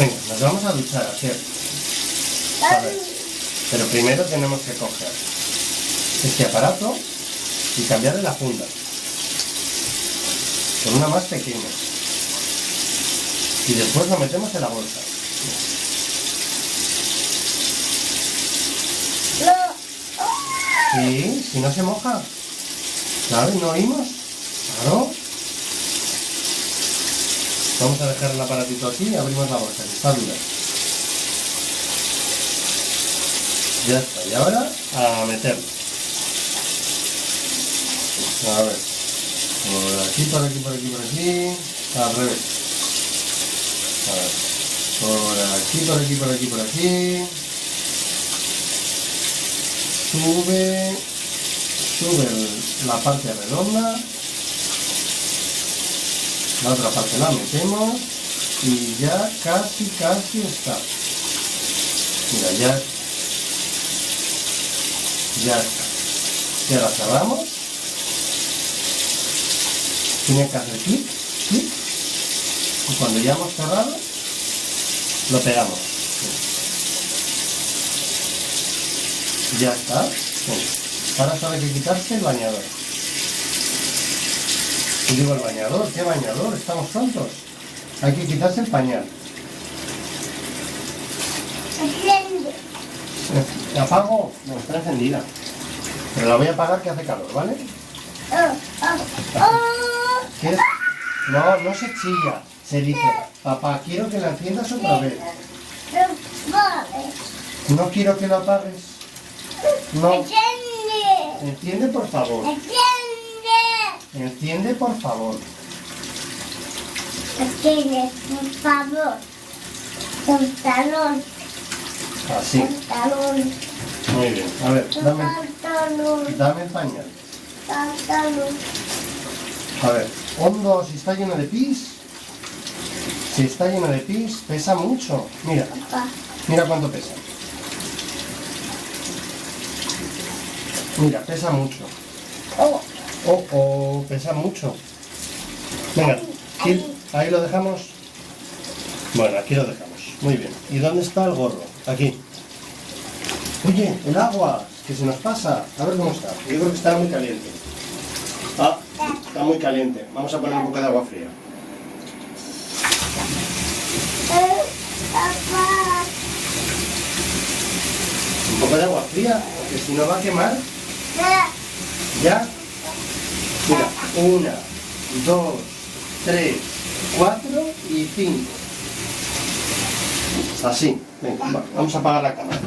Venga, nos vamos a duchar, Asier. A ver. Pero primero tenemos que coger este aparato y cambiarle la funda con una más pequeña. Y después lo metemos en la bolsa. Sí, si no se moja. ¿Sabes? ¿No oímos? Claro. Vamos a dejar el aparatito aquí y abrimos la bolsa, que está dura. Ya está. Y ahora a meterlo. A ver. Por aquí, por aquí, por aquí, por aquí. Al revés. A ver. Por aquí, por aquí, por aquí, por aquí. Sube la parte redonda, la otra parte la metemos y ya casi está. Mira, ya está. Y ahora cerramos. Tiene que hacer clic, clic, y cuando ya hemos cerrado, lo pegamos. Ya está. Ahora solo hay que quitarse el bañador. Y digo, el bañador, ¿qué bañador? Estamos tontos. Hay que quitarse el pañal. ¿La apago? No, está encendida. Pero la voy a apagar que hace calor, ¿vale? ¿Qué es? No, no se chilla. Se dice, papá, quiero que la enciendas otra vez. No quiero que la apagues. No. Enciende, por favor. Enciende, por favor. Enciende, por favor. Pantalón. Así. Pantalón. Muy bien. A ver, Pantalón. dame el pañal. Pantalón. A ver, hondo, si está lleno de pis. Si está lleno de pis, pesa mucho. Mira, mira cuánto pesa. Mira, pesa mucho. Oh, pesa mucho. Venga, Gil, ahí lo dejamos. Bueno, aquí lo dejamos. Muy bien. ¿Y dónde está el gorro? Aquí. Oye, el agua, que se nos pasa. A ver cómo está. Yo creo que está muy caliente. Ah, está muy caliente. Vamos a poner un poco de agua fría. Papá. Un poco de agua fría, porque si no va a quemar. ¿Ya? Mira, 1, 2, 3, 4 y 5. Así. Venga, vamos a apagar la cámara.